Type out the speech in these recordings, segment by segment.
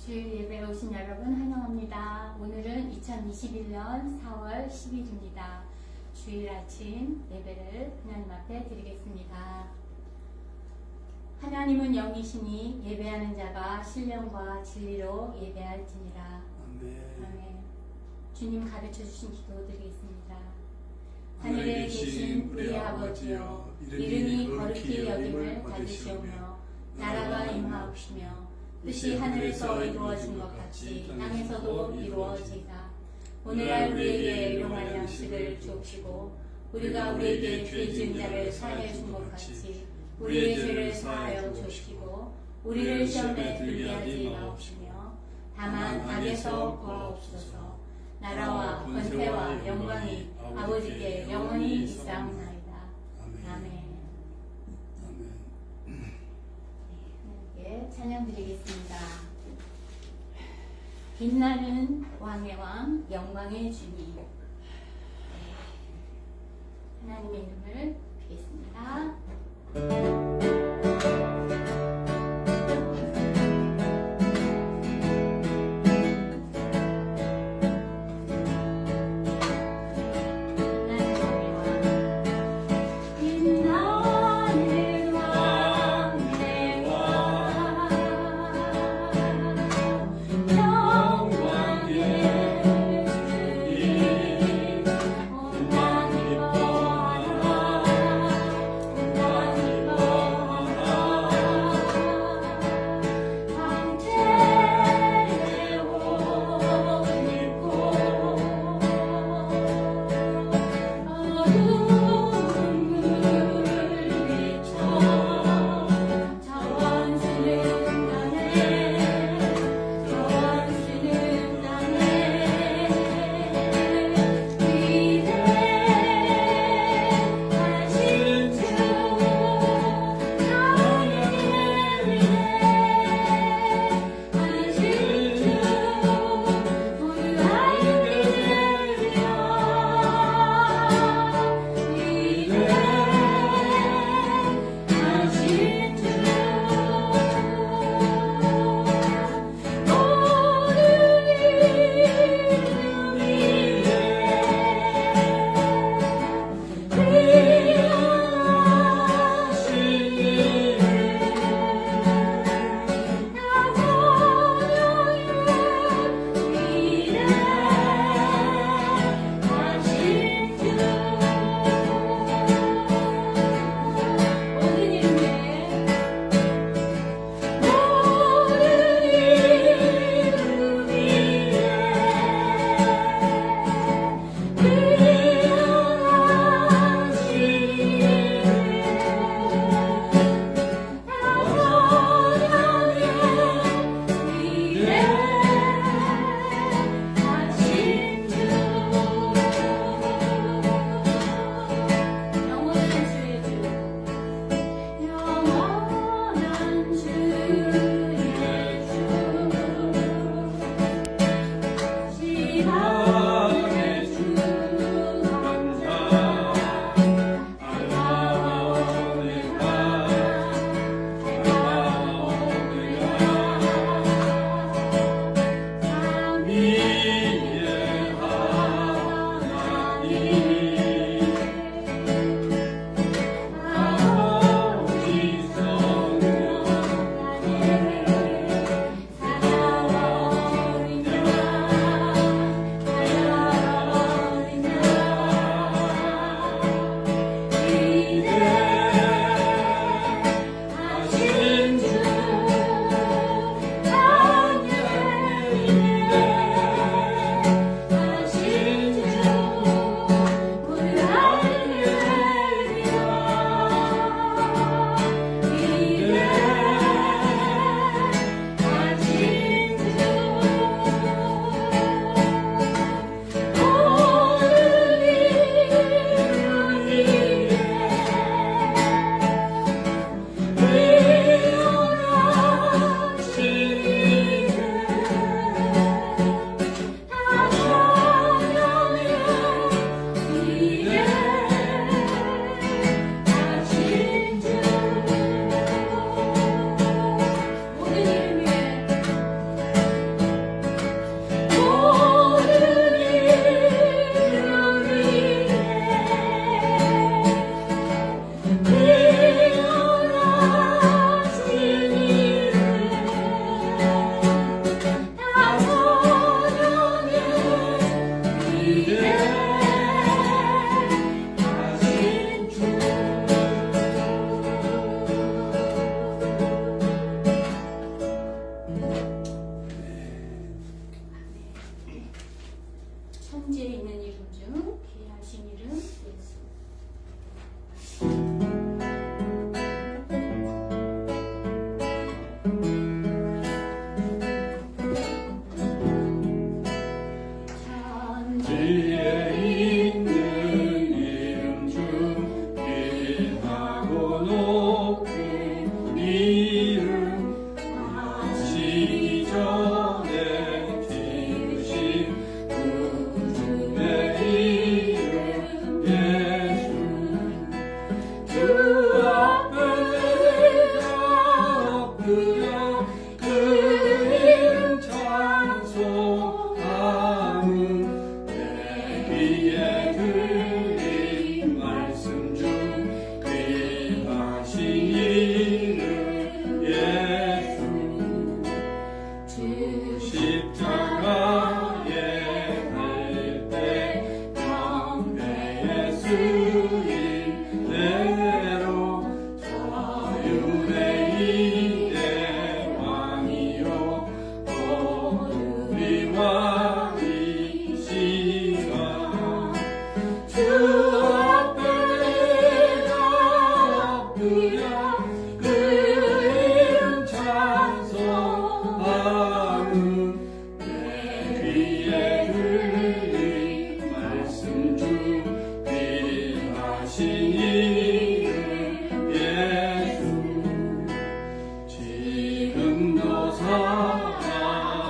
주일 예배에 오신 여러분 환영합니다. 오늘은 2021년 4월 10일입니다. 주일 아침 예배를 하나님 앞에 드리겠습니다. 하나님은 영이시니 예배하는 자가 신령과 진리로 예배할지니라. 아멘. 주님 가르쳐 주신 기도 드리겠습니다. 하늘에 계신 우리 아버지여, 이름이 거룩히 여김을 받으시오며 나라가 임하옵시며 뜻이 하늘에서 이루어진 것 같이 땅에서도 이루어지이다. 오늘날 우리에게 일용할 양식을 주옵시고 우리가 우리에게 죄 지은 자를 사하여 준 것 같이 우리의 죄를 사하여 주옵시고 우리를 시험에 들게 하지 마옵시며 다만 악에서 구하옵소서. 나라와 권세와 영광이 아버지께 영원히 있사옵나이다. 아멘. 하나님께 찬양 드리겠습니다. 빛나는 왕의 왕, 영광의 주님. 하나님의 이름을 드리겠습니다. Oh 천지에 있는 이름 중 귀하신 이름 예수. 천지에 있는 이름 중 귀하고 높은 이름 하시기 전에 지으신 구주의 이름 예수 주 앞에 내가 엎드려 그 이름 찬송함은 귀에 들린 말씀 중 귀하신 이름 예수 주 십자가에 달때 경배의 수인 대로 자유의 이대 왕이요 우리 왕이시가 주 앞에 내가 엎드려 그 이름 찬송함은 내 귀에 들린 말씀 중 귀하신 이름 예수 지금도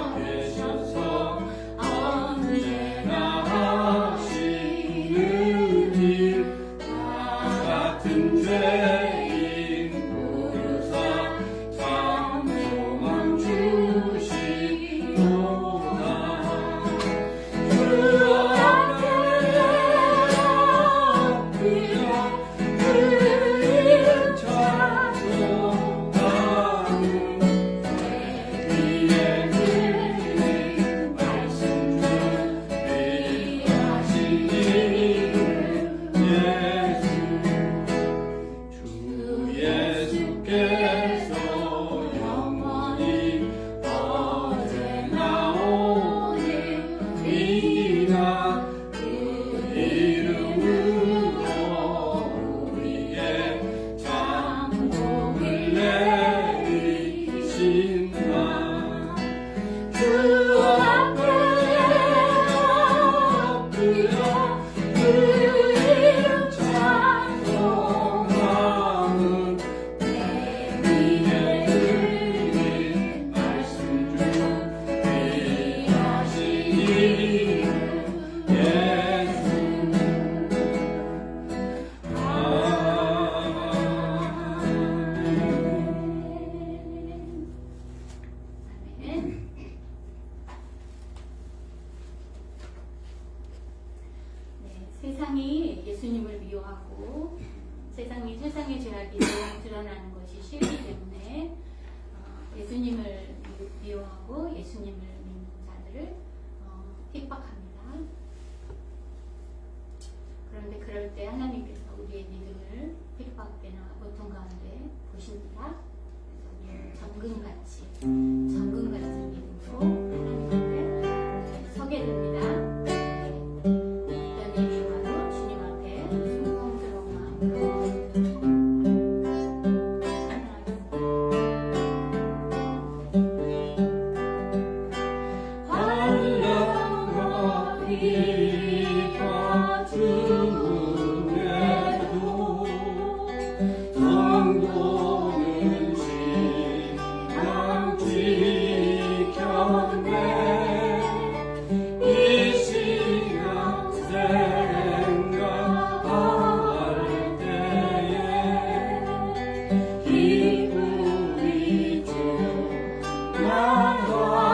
살아계셔서 언제나 하시는 일 나 같은 죄인 부르사 참 소망 주시도다 주 앞에 엎드려 그 이름 찬송함은 내 귀에 들린 말씀 중 귀하신 이름 예수 주 예수께서 영원히 어제나 오늘이나 그 이름으로 우리의 장복을 내리신다 주 앞에 엎드려 그 이름 찬송함은 내 귀에 들린 말씀 중 귀하신 이름 예수 아멘. 네, 세상이 예수님을 미워하고 세상이 세상의 죄악이 드러나는 것이 싫기 때문에 예수님을 미워하고 예수님을 믿는 자들을 핍박합니다. 그런데 그럴 때 하나님께서 우리의 믿음을 핍박되나 고통 가운데 보십니다. 그래서 정금 같은 믿음으로 하나님 앞에 서게 됩니다. 어떤 일이 와도 주님 앞에 순종스러운 마음으로 환란거리가 주는데도 성도는 신앙 지켰네 이 신앙 생각할 때에 기쁨이 충만하도다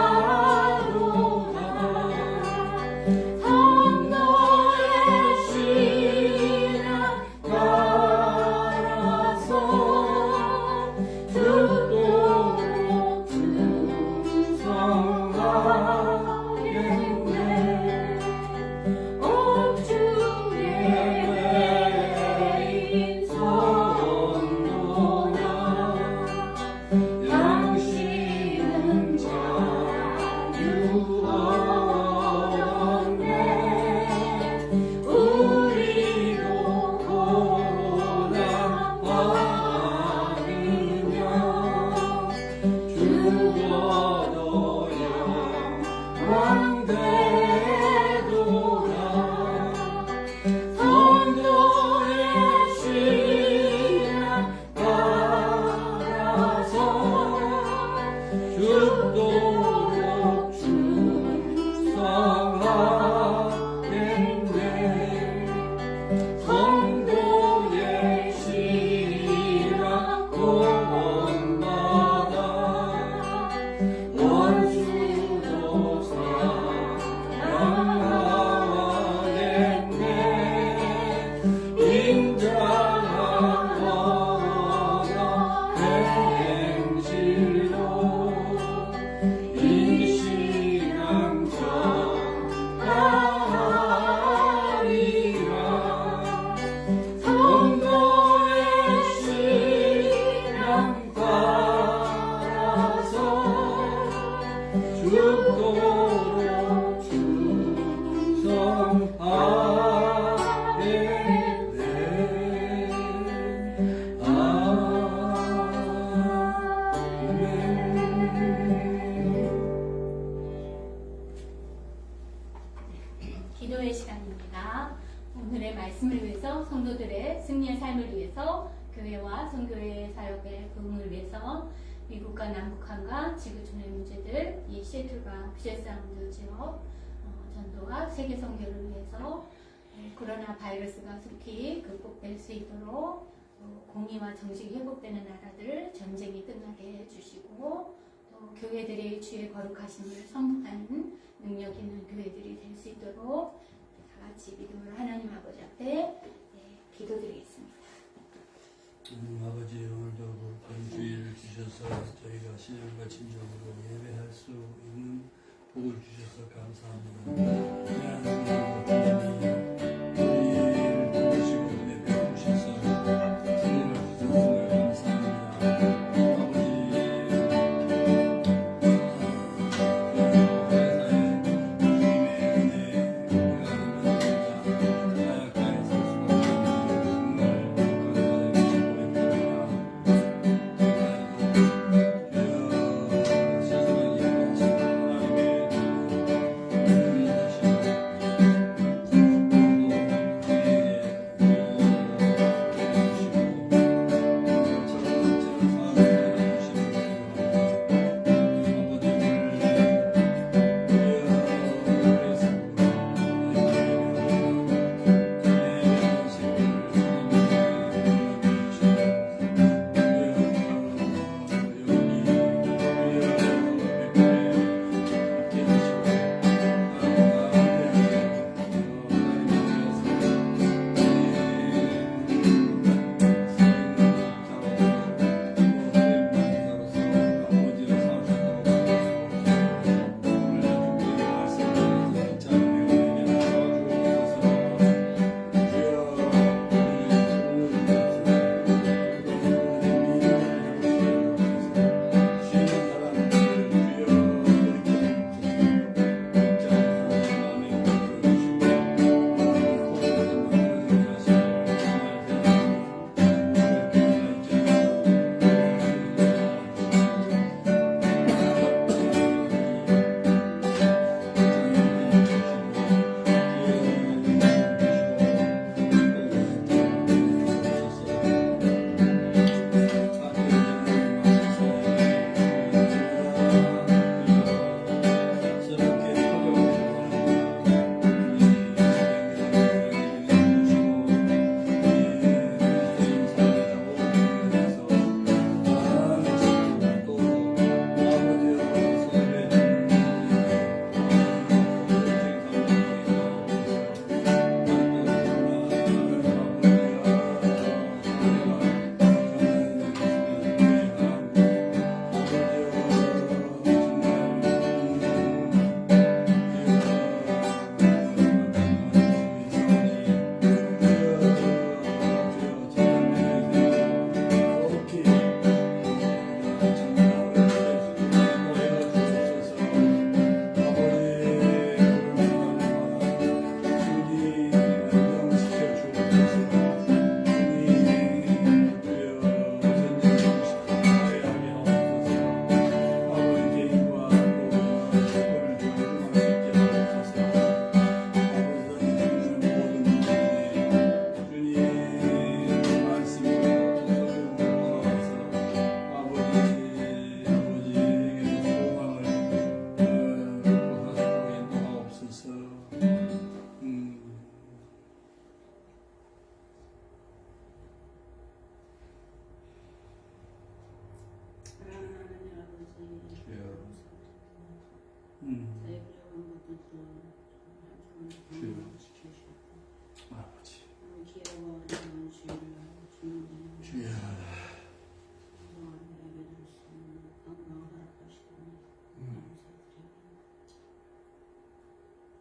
성도의 기도의 시간입니다. 오늘의 말씀을 위해서 성도들의 승리의 삶을 위해서 교회와 선교회 사역의 부흥을 위해서 미국과 남북한과 지구촌의 문제들, 이 시애틀과 퓨젯사운드 지역 전도와 세계 선교를 위해서 코로나 바이러스가 속히 극복될 수 있도록 공의와 정직이 회복되는 나라들 전쟁이 끝나게 해주시고 또 교회들이 주의 거룩하심을 선포하는 능력 있는 교회들이 될 수 있도록 다 같이 믿음으로 하나님 아버지 앞에 기도드리겠습니다. 아버지, 오늘도 본 주일을 주셔서 저희가 신령과 진정으로 예배할 수 있는 복을 주셔서 감사합니다. 우리를 도우시고 예배 주셔서 신령을 주셨음을 감사합니다.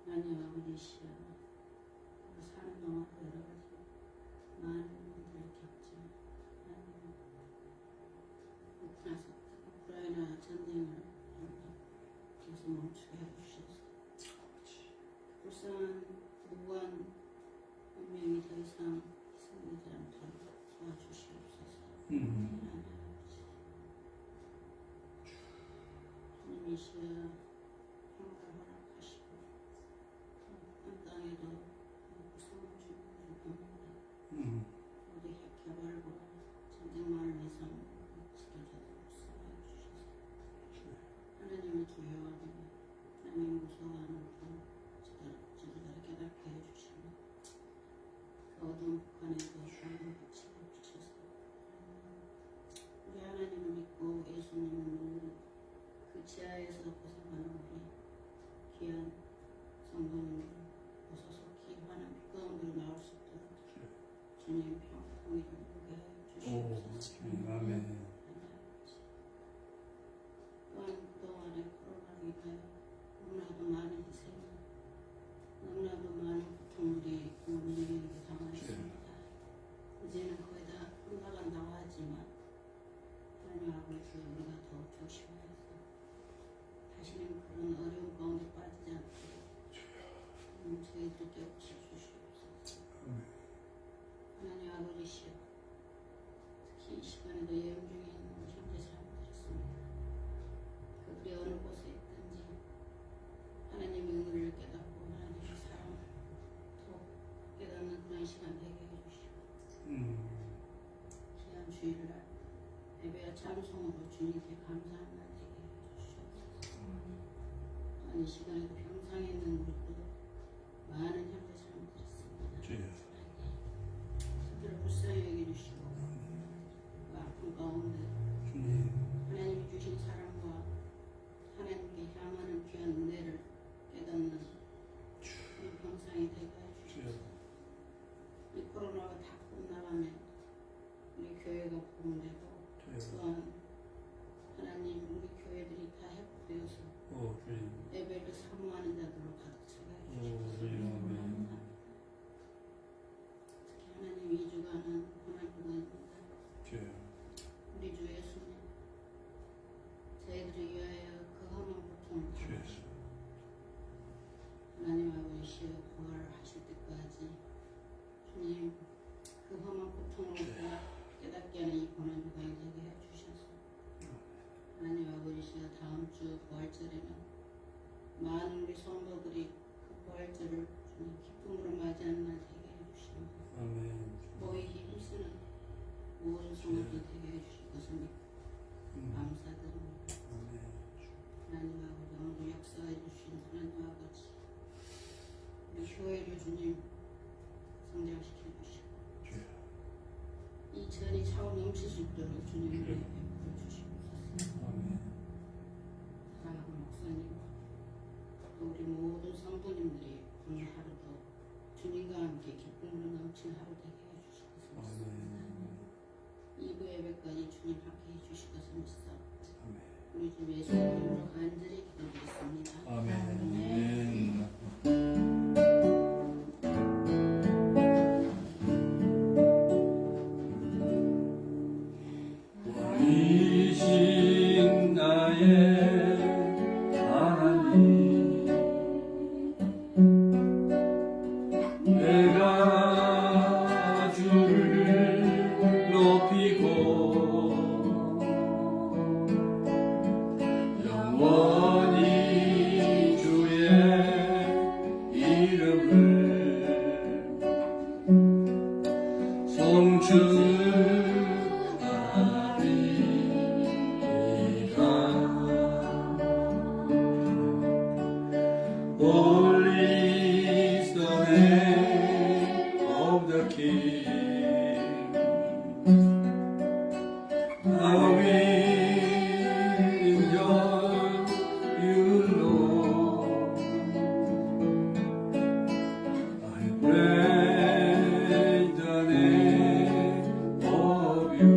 하나님 아버지시여, 사는 동안 여러 가지 많은 일들을 겪죠. 우크라이나 전쟁을 계속 멈추게 해주셔서 불쌍한 무고한 운명이 더 이상 희생되지 않도록 도와주시옵소서. 하나님 아버지, 주님이시여, 평화를 허락하시고 한 땅에 저희들 깨우쳐 주시옵소서. 하나님 아버지시여, 특히 이 시간에도 예언 중에 있는 형제 자매들이었습니다. 그들이 어느 곳에 있든지 하나님의 은혜를 깨닫고 하나님의 사랑을 더 깨닫는 그런 시간 되게 해주시고 귀한 주일날 예배와 찬송으로 주님께 감사하는 날 되게 해주시옵소서. 또한 이 시간에도 병상에 있는 우리도 많은 형제 자매들이 있습니다. 그들을 불쌍히 여겨주시고 그 아픔 가운데 하나님이 주신 사랑과 하나님께 향하는 귀한 은혜를 깨닫는 이 병상이 되게 해주시옵소서. 이 코로나가 다 끝나가면 우리 교회가 복음되고 또한 하나님 우리 교회들이 다 회복되어서 예배를 사모하는 자들로 가득 차게 해주시옵소서. 특히 하나님 2주간은 고난주간입니다. 우리 주 예수님 저희들을 위하여 그 험한 고통을 당하시고 하나님 아버지시여 부활하실 때까지 주님 그 험한 고통을 깨닫게 하는 이 고난주간이 되게 해주셔서 하나님 아버지시여 다음 주 부활절에는 많은 우리 성도들이 그 부활절을 주님 기쁨으로 맞이하는 날 되게 해주시고 모이기 힘쓰는 모든 성도들 되게 해주실 것을 믿고 감사드립니다. 하나님 아버지 오늘도 역사해 주신 하나님 아버지 우리 교회를 주님 성장시켜 주시고 이 전이 차고 넘칠 수 있도록 주님을 베풀어 주시옵소서. 사랑하는 목사님과 또 우리 모든 성도님들이 오늘 하루도 주님과 함께 기쁨으로 넘치는 하루 되게 해주시옵소서. 2부 예배까지 주님 함께 해주실 것을 믿사 우리 주 예수 이름으로 간절히 기도드렸습니다. 아멘. 왕이신 나의 하나님, 내가 주를 높이고 영원히 주의 이름을 송축하리이다. Holy is the name of the King. I will enjoy you, Lord. I praise the name of you.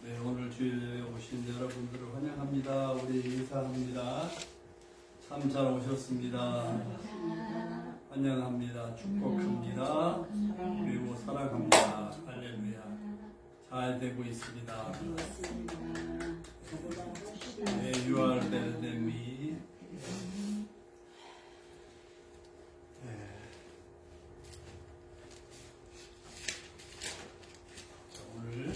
네, 오늘 주일에 오신 여러분들을 환영합니다. 우리 인사합니다. 참 잘 오셨습니다. 환영합니다. 축복합니다. 그리고 사랑합니다. 할렐루야. 잘 되고 있습니다. 네, you are better than me. 오늘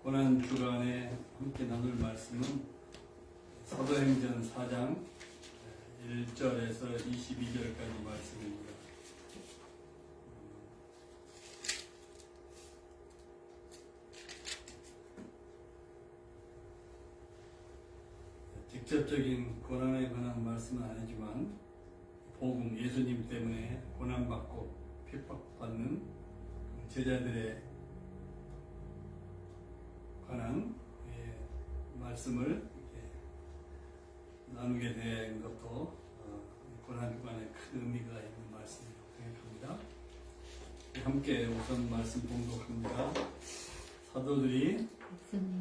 고난주간에 함께 나눌 말씀은 사도행전 4장 1절에서 22절까지 말씀입니다. 직접적인 고난에 관한 말씀은 아니지만 복음 예수님 때문에 고난받고 핍박받는 제자들의 관한 말씀을 나누게 된 것도 고난주간에 큰 의미가 있는 말씀이라고 생각합니다. 함께 우선 말씀 봉독합니다. 사도들이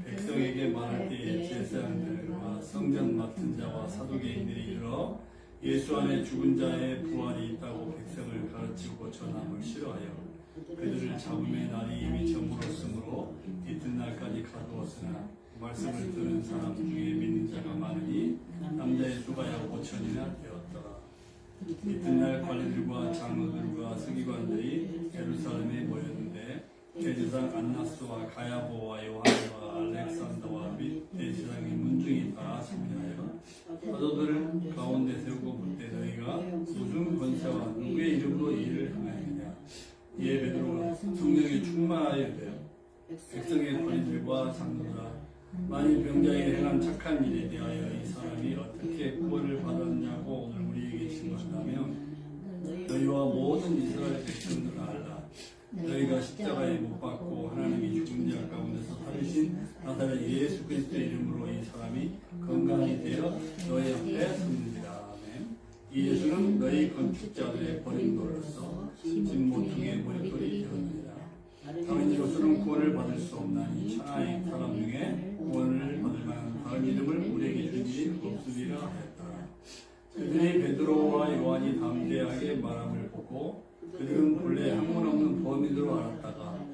백성에게 말할 때에 제사장들과 성전 맡은 자와 사두개인들이 이르러 예수 안에 죽은 자의 부활이 있다고 백성을 가르치고 전함을 싫어하여 그들을 잡음의 날이 이미 저물었으므로 이튿날까지 가두었으나 말씀을 들은 사람 중에 믿는 자가 많으니 남자의 수가 약 5천이나 되었더라. 이튿날 관리들과 장로들과 서기관들이 예루살렘에 모였는데 대제사장 안나스와 가야보와 요한과 알렉산더와 및 대제사장의 문중이 다 참여하여 사도들을 가운데 세우고 묻되 너희가 무슨 권세와 누구의 이름으로 이 일을 행하느냐. 이에 베드로가 성령에 충만하여 되어 백성의 관리들과 장로들아 만일 병자에게 행한 착한 일에 대하여 이 사람이 어떻게 구원을 받았냐고 오늘 우리에게 증거한다면 너희와 모든 이스라엘 백성들을 알라. 너희가 십자가에 못 박고 하나님이 죽은 자 가운데서 살리신 나사렛 예수 그리스도의 이름으로 이 사람이 건강히 되어 너희 앞에 섰느니라. 아멘. 이 예수는 너희 건축자들의 버린 돌로서 집 모퉁이의 머릿돌이 되었느니라. 다른 이로서는 구원을 받을 수 없나니 천하의 사람 중에 구원을 받을 만한 다른 이름을 우리에게 준 일이 없으리라 하였더라. 그들이 베드로와 요한이 담대하게 말함을 보고 그들은 본래 학문 없는 범인으로 알았다가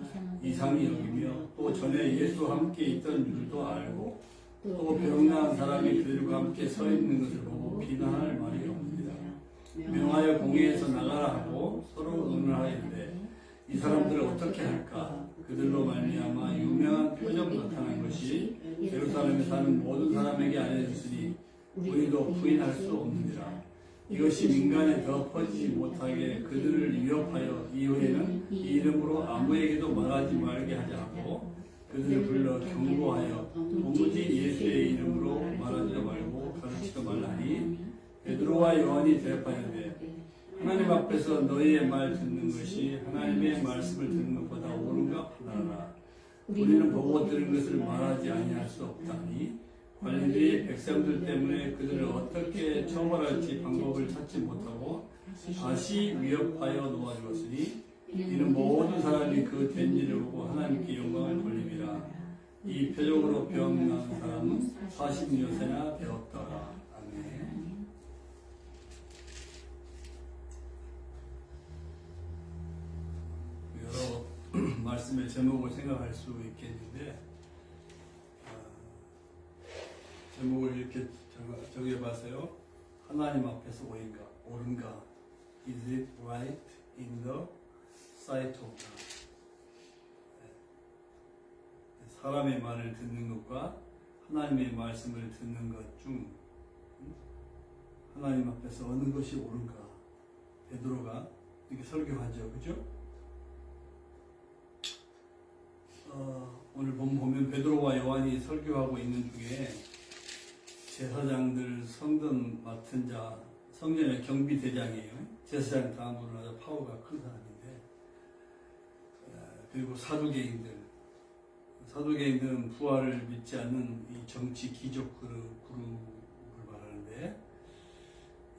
이상히 여기며 또 전에 예수와 함께 있던 줄도 알고 또 병나은 사람이 그들과 함께 서 있는 것을 보고 비난할 말이 없느니라. 명하여 공회에서 나가라 하고 서로 의논하였는데 이 사람들을 어떻게 할까? 그들로 말미암아 유명한 표적 나타난 것이 예루살렘에 사는 모든 사람에게 알려졌으니 우리도 부인할 수 없느니라. 이것이 민간에 더 퍼지지 못하게 그들을 위협하여 이후에는 이 이름으로 아무에게도 말하지 말게 하자 하고 그들을 불러 경고하여 도무지 예수의 이름으로 말하지 말고 가르치지 말라니 베드로와 요한이 대답하였는데 하나님 앞에서 너희의 말 듣는 것이 하나님의 말씀을 듣는 것보다 옳은가 판단하라. 우리는 보고 들은 것을 말하지 아니할 수 없다니 관리들이 백성들 때문에 그들을 어떻게 처벌할지 방법을 찾지 못하고 다시 위협하여 놓아주었으니 이는 모든 사람이 그 된 일을 보고 하나님께 영광을 돌립니다. 이 표적으로 병난 사람은 40여 세나 되었더라. 아멘. 여러 말씀의 제목을 생각할 수 있겠는데 제목을 이렇게 정해봤어요. 하나님 앞에서 옳은가? Is it right in the sight of God? 사람의 말을 듣는 것과 하나님의 말씀을 듣는 것 중 하나님 앞에서 어느 것이 옳은가? 베드로가 이렇게 설교하죠. 그죠? 오늘 보면 베드로와 요한이 설교하고 있는 중에 제사장들, 성전 맡은 자, 성전의 경비대장이에요. 제사장 다음으로 아주 파워가 큰 사람인데, 그리고 사두개인들은 부활을 믿지 않는 이 정치 기족 그룹을 말하는데,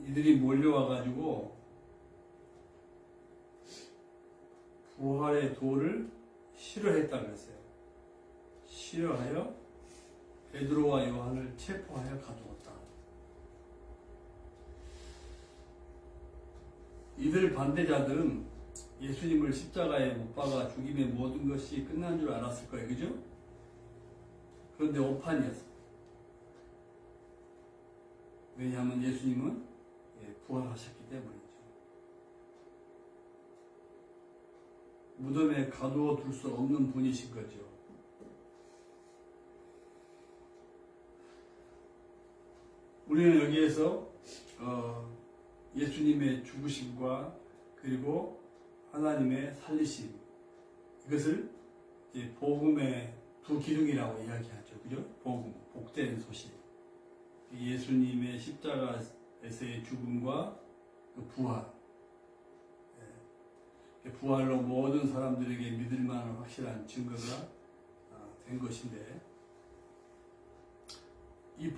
이들이 몰려와가지고 부활의 도를 싫어했다 그랬어요. 싫어하여 베드로와 요한을 체포하여 가두었다. 이들 반대자들은 예수님을 십자가에 못 박아 죽임의 모든 것이 끝난 줄 알았을 거예요. 그죠? 그런데 오판이었어. 왜냐하면 예수님은 부활하셨기 때문이죠. 무덤에 가두어 둘 수 없는 분이신 거죠. 우리는 여기에서 예수님의 죽으심과 그리고 하나님의 살리심, 이것을 이제 복음의 두 기둥이라고 이야기하죠. 그죠? 복음, 복된 소식. 예수님의 십자가에서의 죽음과 그 부활. 부활로 모든 사람들에게 믿을 만한 확실한 증거가 된 것인데, 이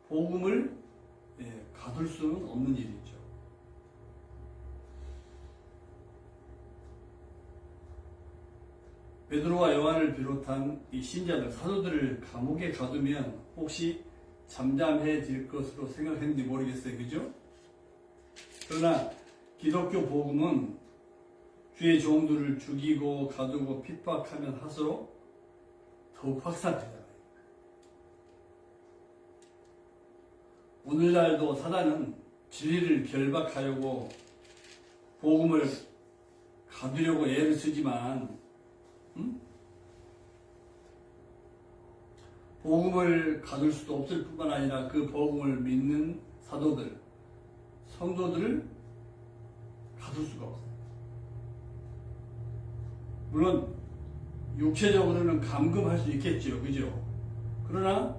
복음을 가둘 수는 없는 일이죠. 베드로와 요한을 비롯한 이 신자들, 사도들을 감옥에 가두면 혹시 잠잠해질 것으로 생각했는지 모르겠어요. 그죠? 그러나 기독교 복음은 주의 종들을 죽이고 가두고 핍박하면 할수록 더욱 확산되잖아요. 오늘날도 사단은 진리를 결박하려고 복음을 가두려고 애를 쓰지만 복음을 가둘 수도 없을 뿐만 아니라 그 복음을 믿는 사도들, 성도들을 가둘 수가 없어요. 물론 육체적으로는 감금할 수 있겠죠. 그죠? 그러나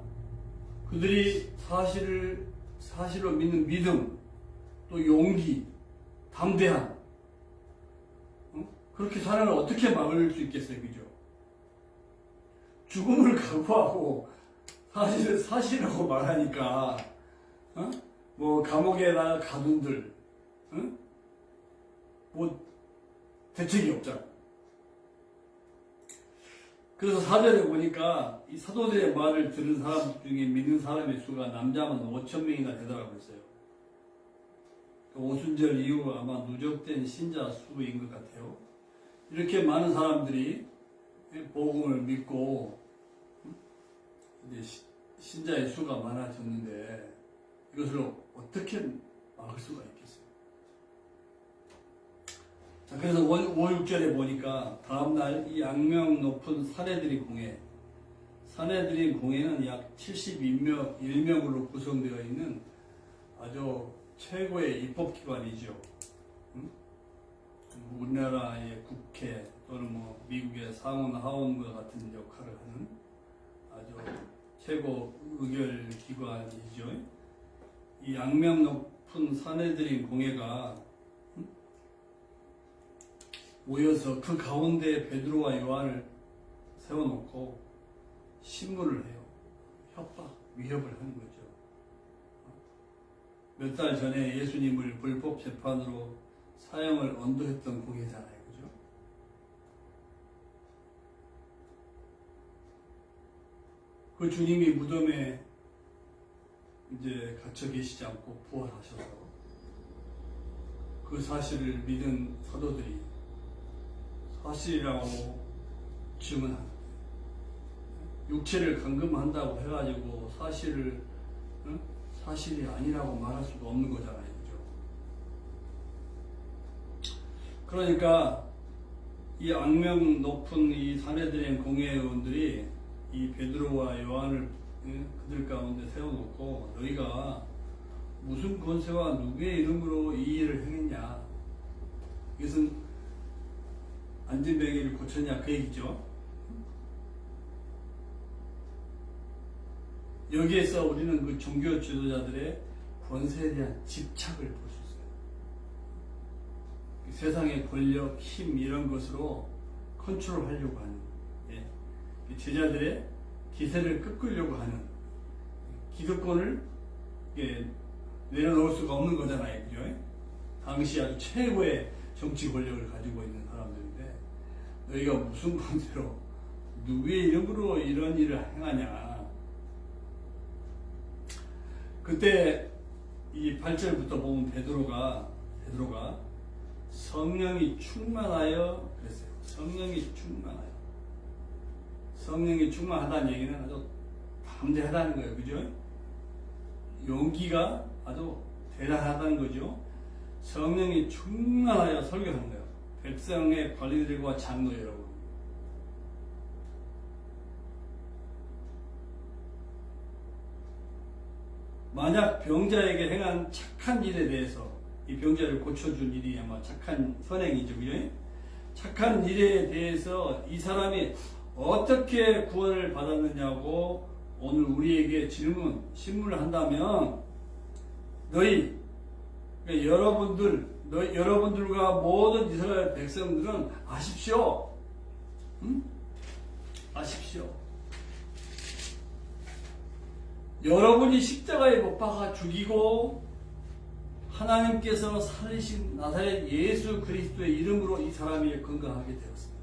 그들이 사실로 믿는 믿음, 또 용기, 담대함, 그렇게 사람을 어떻게 막을 수 있겠어요? 그죠? 죽음을 각오하고 사실이라고 말하니까, 뭐, 감옥에다가 가둔들, 뭐, 대책이 없잖아. 그래서 사전에 보니까 이 사도들의 말을 들은 사람 중에 믿는 사람의 수가 남자만 5,000명이나 되더라고 했어요. 오순절 이후 아마 누적된 신자 수인 것 같아요. 이렇게 많은 사람들이 복음을 믿고 이제 신자의 수가 많아졌는데 이것을 어떻게 막을 수가 있겠어요? 자, 그래서 5, 6절에 보니까 다음날 이 악명 높은 사내들인 공회는 약 71명으로 구성되어 있는 아주 최고의 입법기관이죠. 우리나라의 국회 또는 뭐 미국의 상원 하원과 같은 역할을 하는 아주 최고 의결기관이죠. 이 악명 높은 사내들인 공회가 모여서 그 가운데 베드로와 요한을 세워놓고 신문을 해요. 협박, 위협을 하는 거죠. 몇 달 전에 예수님을 불법 재판으로 사형을 언도했던 공회잖아요. 그죠? 그 주님이 무덤에 이제 갇혀 계시지 않고 부활하셔서 그 사실을 믿은 사도들이 사실이라고 증언합니다. 육체를 감금한다고 해가지고 사실이 아니라고 말할 수가 없는 거잖아요. 그죠? 그러니까 이 악명 높은 이 사내들의 공회의원들이 이 베드로와 요한을 그들 가운데 세워놓고 너희가 무슨 권세와 누구의 이름으로 이 일을 행했냐? 이것은 안진뱅이를 고쳤냐 그 얘기죠. 여기에서 우리는 그 종교 지도자들의 권세에 대한 집착을 볼 수 있어요. 세상의 권력, 힘 이런 것으로 컨트롤하려고 하는 제자들의 기세를 꺾으려고 하는 기득권을 내려놓을 수가 없는 거잖아요. 그죠? 당시 아주 최고의 정치 권력을 가지고 있는 사람들인데 너희가 무슨 권세로 누구의 이름으로 이런 일을 행하냐. 그때 이 8절부터 보면 베드로가 성령이 충만하여 그랬어요. 성령이 충만하다는 얘기는 아주 담대하다는 거예요. 그죠? 용기가 아주 대단하다는 거죠. 성령이 충만하여 설교하는 거예요. 백성의 관리들과 장로 여러분. 만약 병자에게 행한 착한 일에 대해서 이 병자를 고쳐준 일이 아마 착한 선행이죠. 그죠? 착한 일에 대해서 이 사람이 어떻게 구원을 받았느냐고 오늘 우리에게 신문을 한다면 여러분들과 모든 이스라엘 백성들은 아십시오. 아십시오. 여러분이 십자가에 못 박아 죽이고 하나님께서 살리신 나사렛 예수 그리스도의 이름으로 이 사람이 건강하게 되었습니다.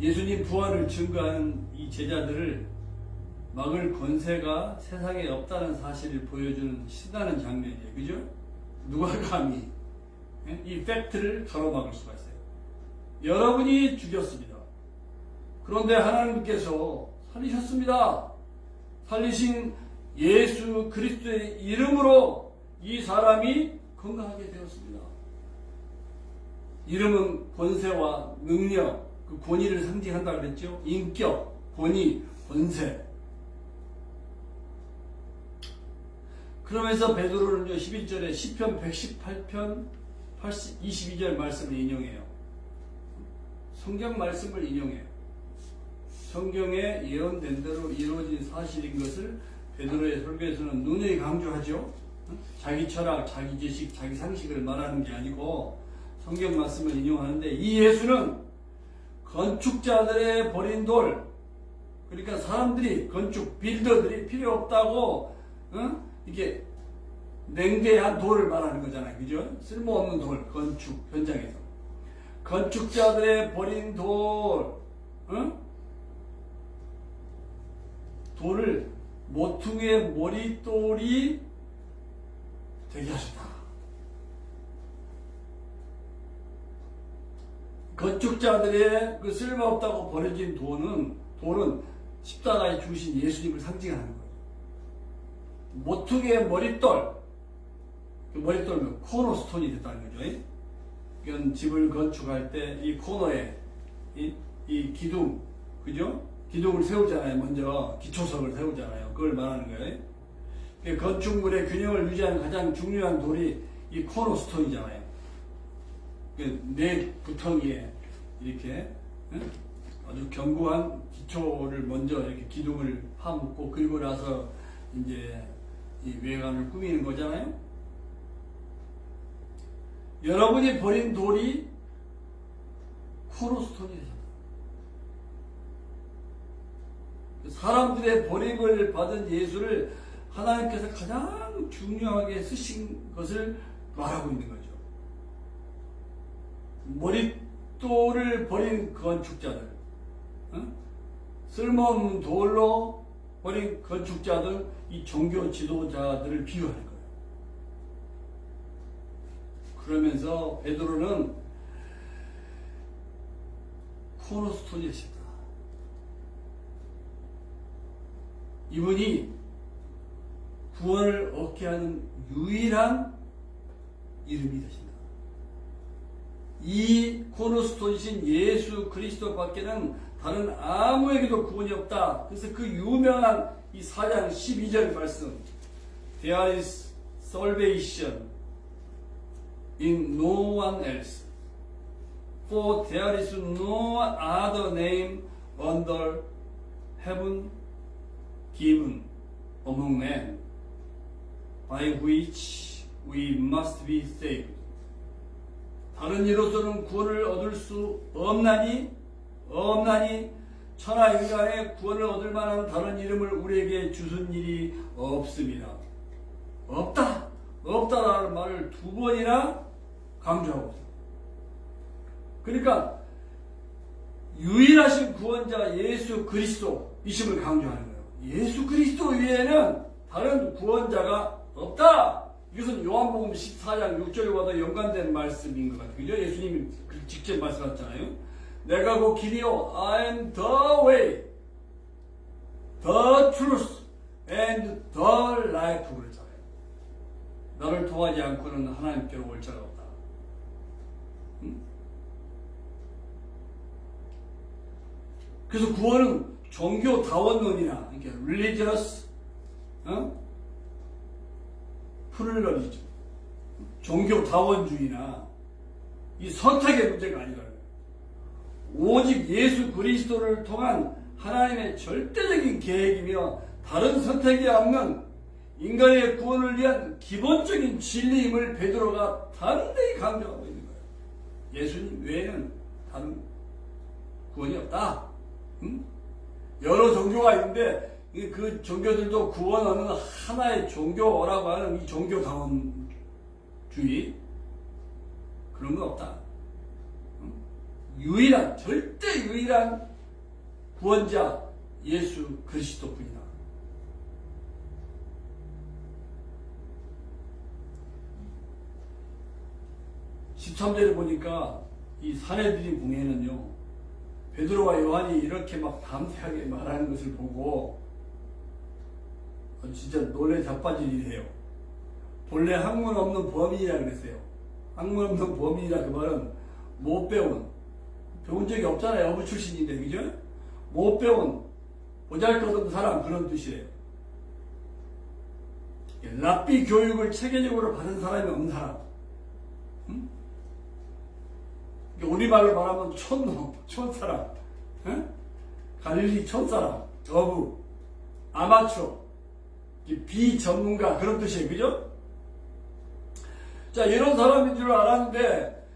예수님 부활을 증거하는 이 제자들을 막을 권세가 세상에 없다는 사실을 보여주는 신나는 장면이에요. 그죠? 누가 감히 이 팩트를 가로막을 수가 있어요. 여러분이 죽였습니다. 그런데 하나님께서 살리셨습니다. 살리신 예수 그리스도의 이름으로 이 사람이 건강하게 되었습니다. 이름은 권세와 능력, 그 권위를 상징한다 그랬죠. 인격, 권위, 권세. 그러면서 베드로는요 11절에 시편 118편 22절 말씀을 인용해요. 성경 말씀을 인용해요. 성경에 예언된 대로 이루어진 사실인 것을 베드로의 설교에서는 눈에 강조하죠. 자기 철학, 자기 지식, 자기 상식을 말하는 게 아니고 성경 말씀을 인용하는데, 이 예수는 건축자들의 버린 돌, 그러니까 사람들이, 건축 빌더들이 필요 없다고 이렇게 냉대한 돌을 말하는 거잖아요. 그죠? 쓸모없는 돌, 건축 현장에서 건축자들의 버린 돌, 돌을 모퉁이의 머릿돌이 되게 하셨다. 건축자들의 그 쓸모없다고 버려진 돌은 십자가에 죽으신 예수님을 상징하는 거예요. 모퉁이의 머릿돌, 그 머릿돌은 코너스톤이 됐다는 거죠. 이건 집을 건축할 때 이 코너에 이 기둥, 그죠? 기둥을 세우잖아요. 먼저 기초석을 세우잖아요. 그걸 말하는 거예요. 건축물의 균형을 유지하는 가장 중요한 돌이 이 코너스톤이잖아요. 네 구덩이에 이렇게 아주 견고한 기초를 먼저 이렇게 기둥을 파묻고, 그리고 나서 이제 이 외관을 꾸미는 거잖아요. 여러분이 버린 돌이 코너스톤이 되셨다. 사람들의 버림을 받은 예수를 하나님께서 가장 중요하게 쓰신 것을 말하고 있는 거죠. 머릿돌을 버린 건축자들, 쓸모없는 돌로 버린 건축자들, 이 종교 지도자들을 비유하는 거예요. 그러면서 베드로는 코너스톤이셨다. 이분이 구원을 얻게 하는 유일한 이름이 되신다. 이 코너스톤이신 예수 그리스도 밖에는 다른 아무에게도 구원이 없다. 그래서 그 유명한 이 4장 12절 말씀, There is salvation in no one else, for there is no other name under heaven given among men by which we must be saved. 다른 이로서는 구원을 얻을 수 없나니 천하 인간의 구원을 얻을 만한 다른 이름을 우리에게 주신 일이 없습니다. 없다라는 말을 2번이나 강조하고 있어요. 그러니까 유일하신 구원자 예수 그리스도이심을 강조하는 거예요. 예수 그리스도 외에는 다른 구원자가 없다. 이것은 요한복음 14장 6절과도 연관된 말씀인 것 같아요. 그죠? 예수님이 직접 말씀하셨잖아요. 내가 그 길이요, I am the way, the truth, and the life 그랬잖아요. 너를 통하지 않고는 하나님께로 올 자가 없다. 그래서 구원은 종교다원론이나, 그러니까 religious, 플러리즘, 종교다원주의나 이 선택의 문제가 아니라 오직 예수 그리스도를 통한 하나님의 절대적인 계획이며 다른 선택이 없는 인간의 구원을 위한 기본적인 진리임을 베드로가 단단히 강조하고 있는 거예요. 예수님 외에는 다른 구원이 없다. 여러 종교가 있는데 그 종교들도 구원하는 하나의 종교라고 하는 이 종교다원주의, 그런 건 없다. 절대 유일한 구원자 예수 그리스도뿐이다. 13절에 보니까 이 사내들이 공회는요, 베드로와 요한이 이렇게 막 담대하게 말하는 것을 보고 진짜 놀래 자빠질 일이에요. 본래 학문 없는 범인이라 그랬어요. 학문 없는 범인이라 그 말은 못 배운 적이 없잖아요. 어부 출신인데, 그죠? 못 배운 보잘것없는 사람, 그런 뜻이에요. 랍비 교육을 체계적으로 받은 사람이 없는 사람. 응? 우리말로 말하면 촌사람, 응? 갈릴리 촌사람, 어부, 아마추어, 비전문가, 그런 뜻이에요. 그죠? 자, 이런 사람인 줄 알았는데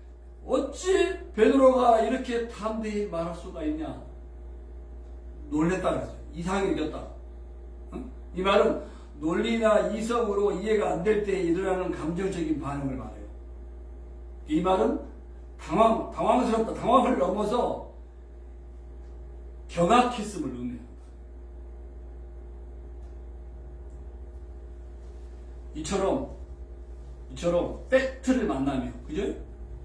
어찌 베드로가 이렇게 담대히 말할 수가 있냐? 놀랬다 그랬어요. 이상하게 여겼다. 응? 이 말은 논리나 이성으로 이해가 안 될 때 일어나는 감정적인 반응을 말해요. 이 말은 당황스럽다, 당황을 넘어서 경악했음을 의미합니다. 이처럼 팩트를 만나며, 그죠?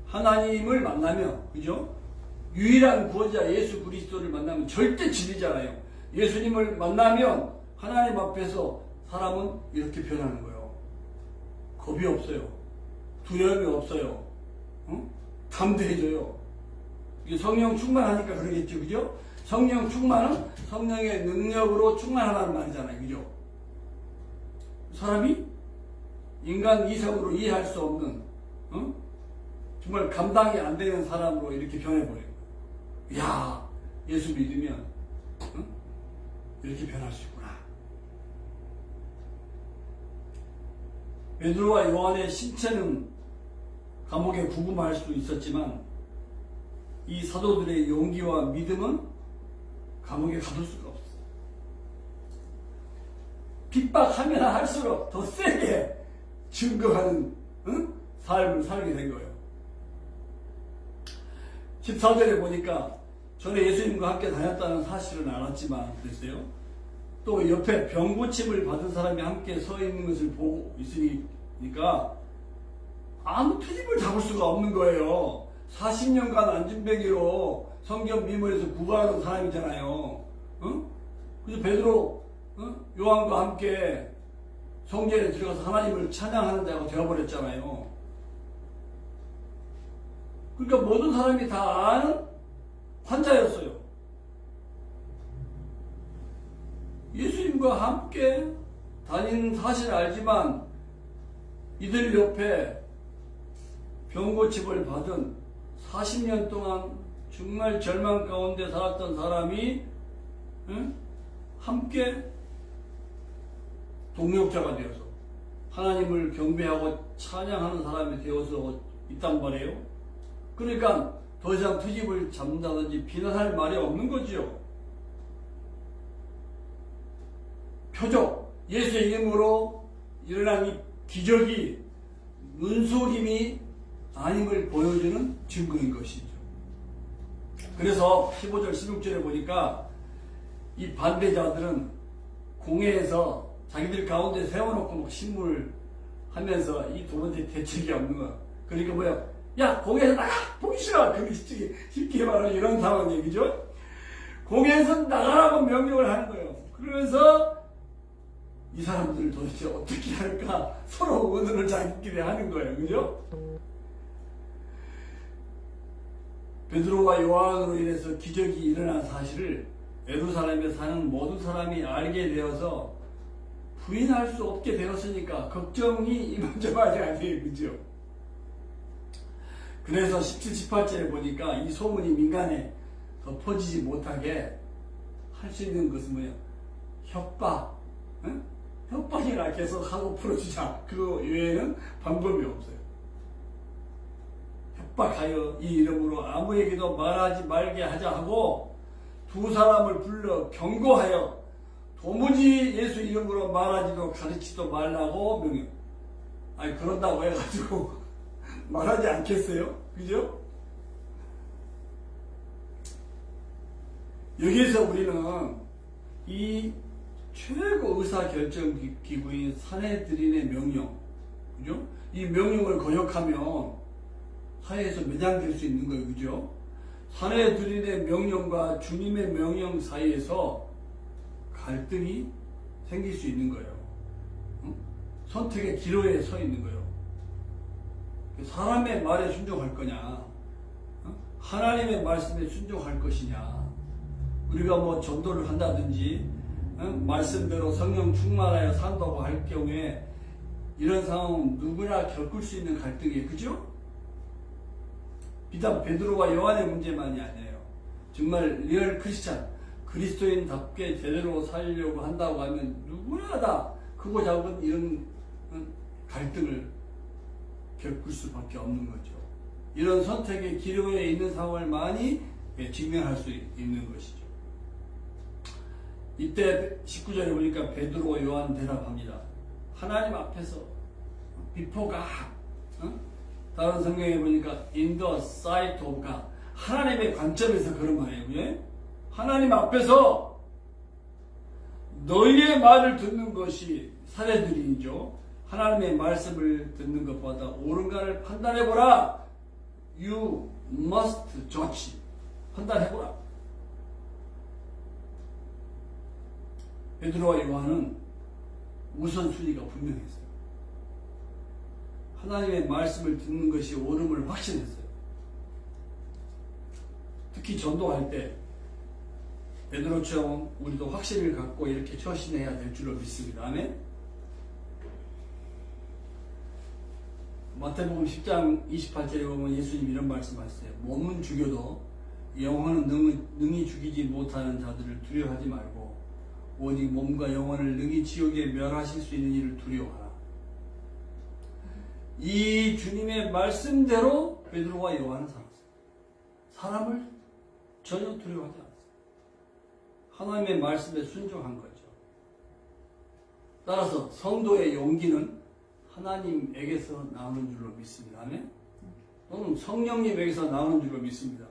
하나님을 만나며, 그죠? 유일한 구원자 예수 그리스도를 만나면 절대 진리잖아요. 예수님을 만나면 하나님 앞에서 사람은 이렇게 변하는 거예요. 겁이 없어요. 두려움이 없어요. 응? 담대해져요. 이게 성령 충만하니까 그러겠죠, 그죠? 성령 충만은 성령의 능력으로 충만하다는 말이잖아요, 그죠? 사람이 인간 이성으로 이해할 수 없는, 응? 정말 감당이 안 되는 사람으로 이렇게 변해버려요. 야, 예수 믿으면, 응? 이렇게 변할 수 있구나. 베드로와 요한의 신체는 감옥에 구금할 수 있었지만 이 사도들의 용기와 믿음은 감옥에 가둘 수가 없어요. 핍박하면 할수록 더 세게 증거하는, 응? 삶을 살게 된 거예요. 14절에 보니까 전에 예수님과 함께 다녔다는 사실은 알았지만 그랬어요. 또 옆에 병고침을 받은 사람이 함께 서 있는 것을 보고 있으니까 아무 트집을 잡을 수가 없는 거예요. 40년간 안진뱅이로 성경 미문에서 구걸하던 사람이잖아요. 응? 그래서 베드로, 응? 요한과 함께 성전에 들어가서 하나님을 찬양하는 자가 되어버렸잖아요. 그러니까 모든 사람이 다 아는 환자였어요. 예수님과 함께 다니는 사실을 알지만 이들 옆에 병고침을 받은 40년 동안 정말 절망 가운데 살았던 사람이, 응? 함께 동역자가 되어서 하나님을 경배하고 찬양하는 사람이 되어서 있단 말이에요. 그러니까 더 이상 트집을 잡는다든지 비난할 말이 없는 거지요. 표적, 예수의 이름으로 일어난 이 기적이 눈속임이 아님을 보여주는 증거인 것이죠. 그래서 15절 16절에 보니까 이 반대자들은 공회에서 자기들 가운데 세워놓고 막 신문을 하면서 이 두 번째 대책이 없는 거야. 그러니까 뭐야? 야, 공회에서 나가! 보기 싫어! 그게 쉽게 말하는 이런 상황 얘기죠? 공회에서 나가라고 명령을 하는 거예요. 그러면서 이 사람들을 도대체 어떻게 할까? 서로 의논을 자기끼리 하는 거예요. 그죠? 베드로와 요한으로 인해서 기적이 일어난 사실을 예루살렘에 사는 모든 사람이 알게 되어서 부인할 수 없게 되었으니까 걱정이 이만저만이 아니에요. 그죠? 그래서 17, 18절에 보니까 이 소문이 민간에 더 퍼지지 못하게 할 수 있는 것은 뭐예요? 협박. 응? 협박이나 계속 하고 풀어주자. 그거 외에는 방법이 없어요. 협박하여 이 이름으로 아무에게도 말하지 말게 하자 하고 두 사람을 불러 경고하여 도무지 예수 이름으로 말하지도 가르치지도 말라고 명령. 아니 그런다고 해가지고 말하지 않겠어요? 그죠? 여기에서 우리는 이 최고 의사결정 기구인 사내들인의 명령, 그죠? 이 명령을 거역하면 사회에서 매장될 수 있는 거예요, 그죠? 사내들인의 명령과 주님의 명령 사이에서 갈등이 생길 수 있는 거예요. 응? 선택의 기로에 서 있는 거예요. 사람의 말에 순종할 거냐, 하나님의 말씀에 순종할 것이냐. 우리가 뭐 전도를 한다든지 말씀대로 성령 충만하여 산다고 할 경우에 이런 상황은 누구나 겪을 수 있는 갈등이에요. 그죠? 비단 베드로와 요한의 문제만이 아니에요. 정말 리얼 크리스찬, 그리스도인답게 제대로 살려고 한다고 하면 누구나 다 크고 작은 이런 갈등을 겪을 수밖에 없는 거죠. 이런 선택의 기로에 있는 상황을 많이 직면할 수 있는 것이죠. 이때 19절에 보니까 베드로와 요한 대답합니다. 하나님 앞에서 before God, 다른 성경에 보니까 in the sight of God, 하나님의 관점에서 그런 말이에요. 하나님 앞에서 너희의 말을 듣는 것이 사내들이죠. 하나님의 말씀을 듣는 것보다 옳은가를 판단해보라. You must judge. 판단해보라. 베드로와 요한은 우선순위가 분명했어요. 하나님의 말씀을 듣는 것이 옳음을 확신했어요. 특히 전도할 때 베드로처럼 우리도 확신을 갖고 이렇게 처신해야 될 줄로 믿습니다. 아멘. 마태복음 10장 28절에 보면 예수님 이런 말씀하셨어요. 몸은 죽여도 영혼은 능히 죽이지 못하는 자들을 두려워하지 말고 오직 몸과 영혼을 능히 지옥에 멸하실 수 있는 일을 두려워하라. 이 주님의 말씀대로 베드로와 요한은 살았어요. 사람을 전혀 두려워하지 않았어요. 하나님의 말씀에 순종한 거죠. 따라서 성도의 용기는 하나님에게서 나오는 줄로 믿습니다. 아멘? 또는 성령님에게서 나오는 줄로 믿습니다.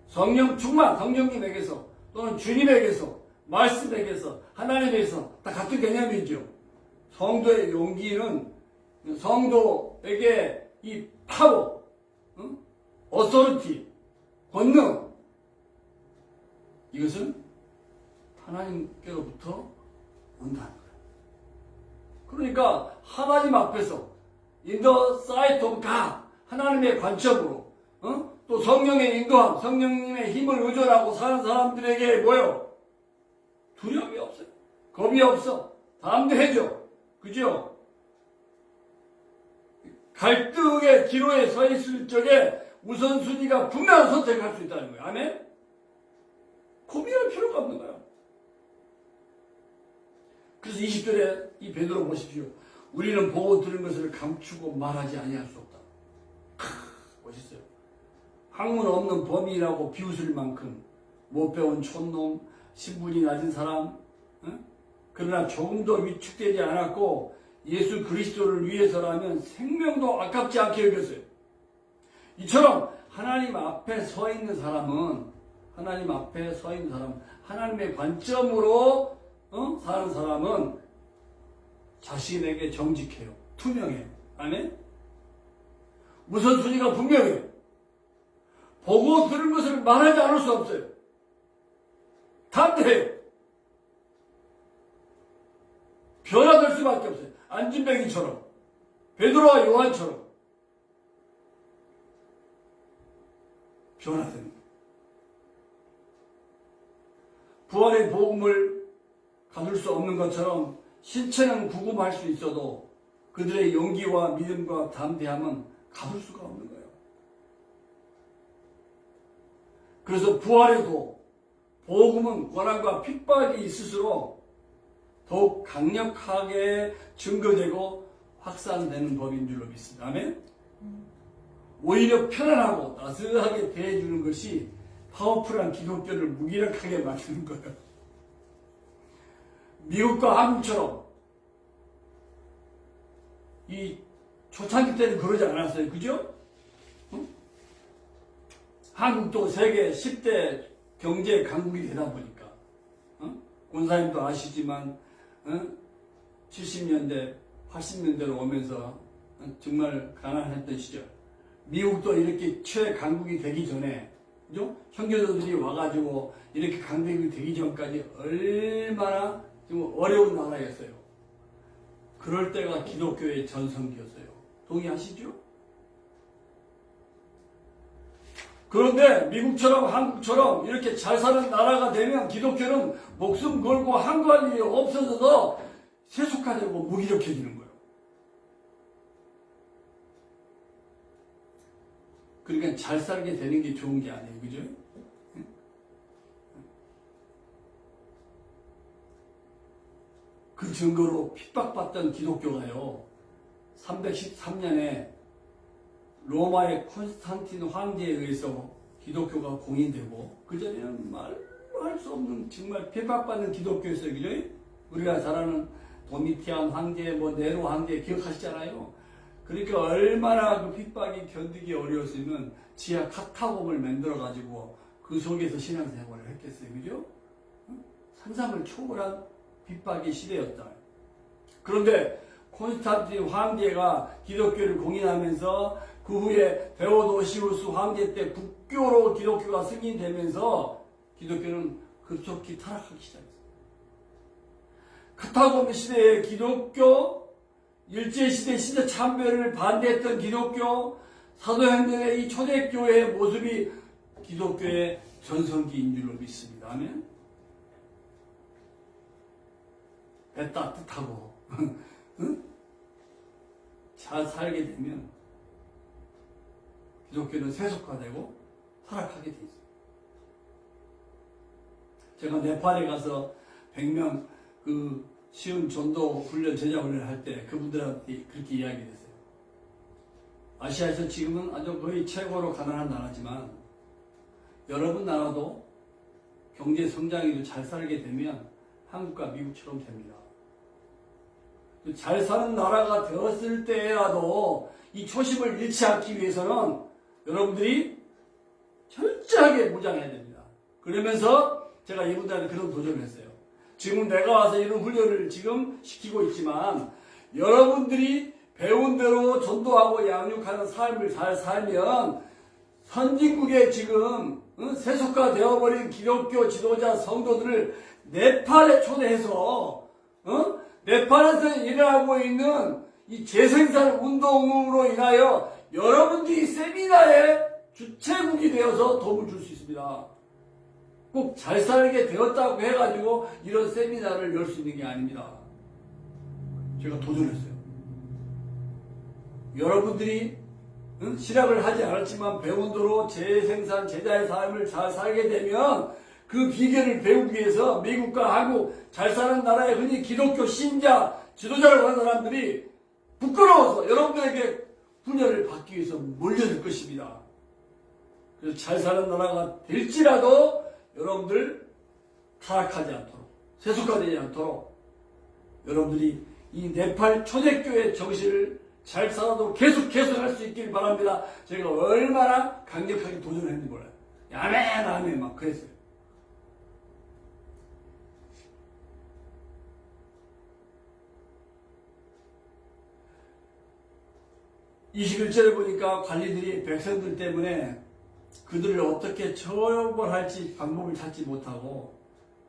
성령 충만, 성령님에게서 또는 주님에게서, 말씀에게서, 하나님에게서 다 같은 개념이죠. 성도의 용기는 성도에게 이 파워, 어서리티, 권능, 이것은 하나님께로부터 온다는 거예요. 그러니까 하나님 앞에서 in the sight of God, 하나님의 관점으로 또 성령의 인도함, 성령님의 힘을 의존하고 사는 사람들에게 뭐요? 두려움이 없어요. 겁이 없어. 담대해져. 그죠? 갈등의 기로에 서 있을 적에 우선순위가 분명한 선택할 수 있다는 거예요. 아멘? 고민할 필요가 없는 거예요. 그래서 20절에 이 베드로 보십시오. 우리는 보고 들은 것을 감추고 말하지 아니할 수 없다. 멋있어요. 학문 없는 범인이라고 비웃을 만큼 못 배운 촌놈, 신분이 낮은 사람, 그러나 조금도 위축되지 않았고 예수 그리스도를 위해서라면 생명도 아깝지 않게 여겼어요. 이처럼 하나님 앞에 서 있는 사람은 하나님의 관점으로 사는 사람은 자신에게 정직해요. 투명해요. 아멘? 우선순위가 분명해요. 보고 들은 것을 말하지 않을 수 없어요. 담대해요. 변화될 수밖에 없어요. 안진뱅이처럼, 베드로와 요한처럼 변화됩니다. 부활의 복음을 가둘 수 없는 것처럼 신체는 구금할 수 있어도 그들의 용기와 믿음과 담대함은 가둘 수가 없는 거예요. 그래서 부활에도 복음은 고난과 핍박이 있을수록 더욱 강력하게 증거되고 확산되는 법인 줄로 믿습니다. 아멘? 오히려 편안하고 따스하게 대해주는 것이 파워풀한 기독교를 무기력하게 만드는 거예요. 미국과 한국처럼 이 초창기 때는 그러지 않았어요. 그죠? 응? 한국도 세계 10대 경제 강국이 되다 보니까 권사님도 아시지만 70년대 80년대로 오면서 정말 가난했던 시절, 미국도 이렇게 최강국이 되기 전에 그죠? 형제들이 와가지고 이렇게 강국이 되기 전까지 얼마나 좀 어려운 나라였어요. 그럴 때가 기독교의 전성기였어요. 동의하시죠? 그런데 미국처럼 한국처럼 이렇게 잘 사는 나라가 되면 기독교는 목숨 걸고 한가할 일이 없어져서 세속화되고 무기력해지는 거예요. 그러니까 잘 살게 되는 게 좋은 게 아니에요. 그죠? 그 증거로 핍박받던 기독교가요, 313년에 로마의 콘스탄틴 황제에 의해서 기독교가 공인되고, 그전에는 말로 할 수 없는 정말 핍박받는 기독교였어요. 그죠? 우리가 잘 아는 도미티안 황제, 네로 황제 기억하시잖아요. 그러니까 얼마나 그 핍박이 견디기 어려웠으면 지하 카타콤을 만들어가지고 그 속에서 신앙생활을 했겠어요. 그죠? 상상을 초월한 핍박의 시대였다. 그런데 콘스탄틴 황제가 기독교를 공인하면서 그 후에 데오도시우스 황제 때 국교로 기독교가 승인되면서 기독교는 급속히 타락하기 시작했어요. 카타콤 시대의 기독교, 일제시대 시대 참배를 반대했던 기독교, 사도행전의 이 초대교회의 모습이 기독교의 전성기인 줄로 믿습니다. 아멘. 배 따뜻하고 응? 잘 살게 되면 기독교는 세속화되고 타락하게 돼 있어요. 제가 네팔에 가서 100명 쉬운 전도 훈련, 제자 훈련을 할 때 그분들한테 그렇게 이야기했어요. 아시아에서 지금은 아주 거의 최고로 가난한 나라지만 여러분 나라도 경제 성장이 잘 살게 되면 한국과 미국처럼 됩니다. 잘 사는 나라가 되었을 때라도 이 초심을 잃지 않기 위해서는 여러분들이 철저하게 무장해야 됩니다. 그러면서 제가 이분들한테 그런 도전을 했어요. 지금 내가 와서 이런 훈련을 지금 시키고 있지만 여러분들이 배운 대로 전도하고 양육하는 삶을 잘 살면 선진국에 지금 세속화 되어버린 기독교 지도자 성도들을 네팔에 초대해서 네팔에서 일하고 있는 이 재생산 운동으로 인하여 여러분들이 세미나의 주체국이 되어서 도움을 줄 수 있습니다. 꼭 잘 살게 되었다고 해가지고 이런 세미나를 열 수 있는 게 아닙니다. 제가 도전했어요. 여러분들이 실학을 하지 않았지만 배운 대로 재생산 제자의 삶을 잘 살게 되면 그 비결을 배우기 위해서 미국과 한국 잘 사는 나라의 흔히 기독교 신자 지도자라고 하는 사람들이 부끄러워서 여러분들에게 훈련을 받기 위해서 몰려들 것입니다. 그래서 잘 사는 나라가 될지라도 여러분들 타락하지 않도록, 세속화되지 않도록 여러분들이 이 네팔 초대교회 정신을 잘 살아도 계속 할 수 있길 바랍니다. 제가 얼마나 강력하게 도전했는지 몰라요. 아멘 막 그랬어요. 21절에 보니까 관리들이 백성들 때문에 그들을 어떻게 처벌할지 방법을 찾지 못하고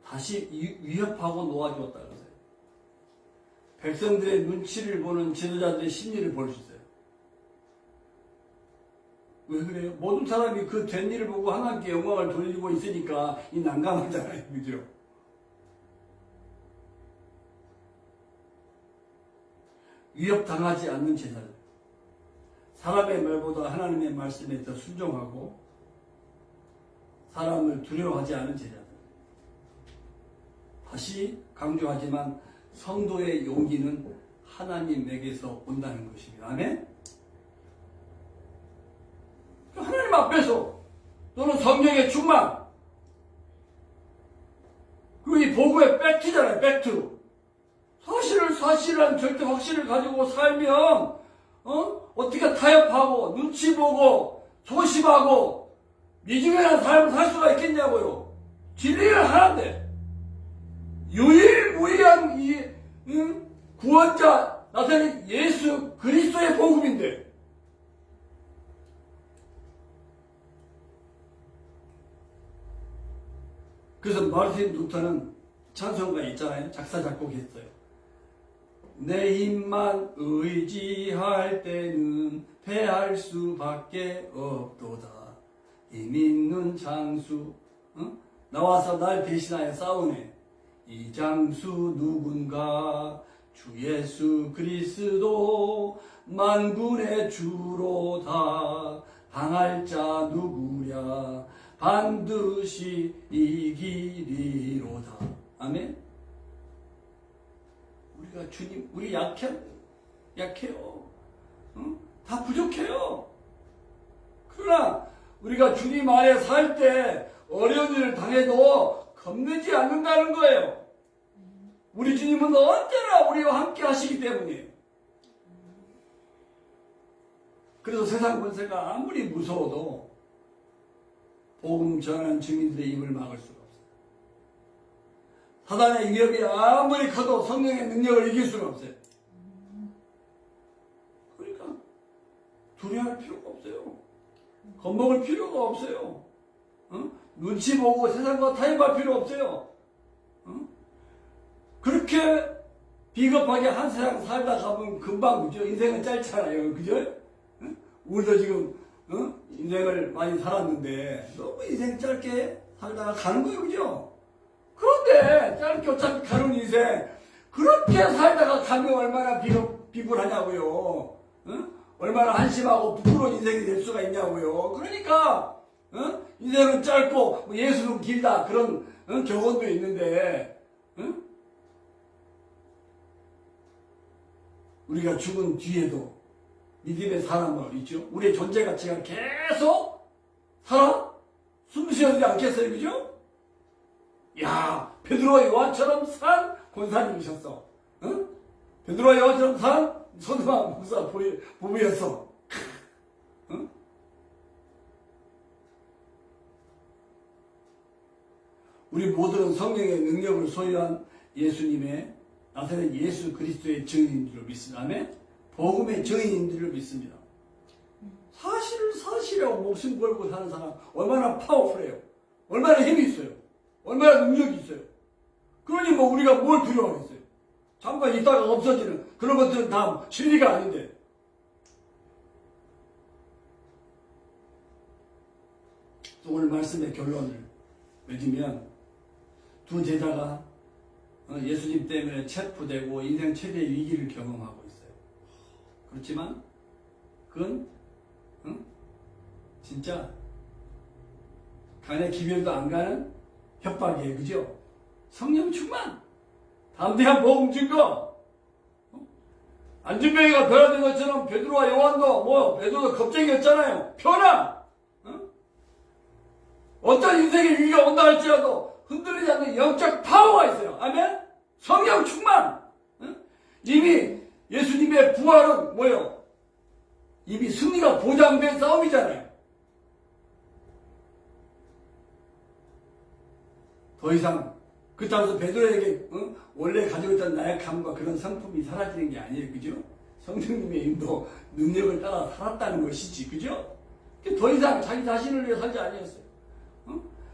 다시 위협하고 놓아주었다 그러세요. 백성들의 눈치를 보는 지도자들의 심리를 볼 수 있어요. 왜 그래요? 모든 사람이 그 된 일을 보고 하나님께 영광을 돌리고 있으니까 이 난감하잖아요. 그죠? 위협당하지 않는 제자들. 사람의 말보다 하나님의 말씀에 더 순종하고 사람을 두려워하지 않은 제자들. 다시 강조하지만 성도의 용기는 하나님에게서 온다는 것입니다. 아멘? 하나님 앞에서 또는 성령의 충만 그리고 이 복음의 팩트잖아요. 팩트. 사실은 절대 확신을 가지고 살면 어떻게 타협하고 눈치 보고 소심하고 미중연한 삶을 살 수가 있겠냐고요. 진리는 하나인데 유일무이한 이 구원자 나타낸 예수 그리스도의 복음인데 그래서 마르틴 루터는 찬송가 있잖아요. 작사 작곡했어요. 내 힘만 의지할 때는 패할 수밖에 없도다. 힘 있는 장수 나와서 날 대신하여 싸우네. 이 장수 누군가 주 예수 그리스도 만군의 주로다. 당할 자 누구랴 반드시 이기리로다. 아멘. 우리가 주님, 우리 약해요. 다 부족해요. 그러나 우리가 주님 안에 살 때 어려운 일을 당해도 겁내지 않는다는 거예요. 우리 주님은 언제나 우리와 함께 하시기 때문이에요. 그래서 세상 권세가 아무리 무서워도 복음 전하는 증인들의 입을 막을 수가 없어요. 사단의 위협이 아무리 커도 성령의 능력을 이길 수는 없어요. 그러니까 두려워할 필요가 없어요. 겁먹을 필요가 없어요. 눈치 보고 세상과 타협할 필요 없어요. 그렇게 비겁하게 한 세상 살다 가면 금방 그죠? 인생은 짧잖아요. 그죠? 우리도 지금 인생을 많이 살았는데 너무 인생 짧게 살다가 가는 거예요. 그죠? 그런데 짧게 어차피 가는 인생 그렇게 살다가 가면 얼마나 비굴하냐고요. 얼마나 한심하고 부끄러운 인생이 될 수가 있냐고요. 그러니까 인생은 짧고 예수는 길다 그런 교훈도 있는데 우리가 죽은 뒤에도 믿음의 사람은 있죠. 우리의 존재 가치가 계속 살아 숨쉬어지지 않겠어요. 그죠? 야, 베드로와 요한처럼 산 권사님이셨어. 베드로와 요한처럼 산 소드마 목사 부부였어. 우리 모두는 성령의 능력을 소유한 예수님의 나타낸 예수 그리스도의 증인인 줄 믿습니다. 아멘? 복음의 증인인 줄 믿습니다. 사실이라고 목숨 걸고 사는 사람 얼마나 파워풀해요. 얼마나 힘이 있어요. 얼마나 능력이 있어요. 그러니 뭐 우리가 뭘 두려워하겠어요. 잠깐 있다가 없어지는 그런 것들은 다 진리가 아닌데. 또 오늘 말씀의 결론을 맺으면 두 제자가 예수님 때문에 체포되고 인생 최대의 위기를 경험하고 있어요. 그렇지만 그건 진짜 간에 기별도 안 가는 협박이에요. 그죠? 성령 충만, 담대한 복음 증거. 안진뱅이가 변화된 것처럼 베드로와 요한도 베드로도 겁쟁이였잖아요. 변화. 어떤 인생의 위기가 온다 할지라도 흔들리지 않는 영적 파워가 있어요. 아멘? 성령 충만. 이미 예수님의 부활은 뭐예요? 이미 승리가 보장된 싸움이잖아요. 더 이상 그렇다고 해서 베드로에게 원래 가지고 있던 나약함과 그런 성품이 사라지는 게 아니에요. 그죠? 성령님의 인도 능력을 따라 살았다는 것이지. 그죠? 더 이상 자기 자신을 위해 살지 아니었어요.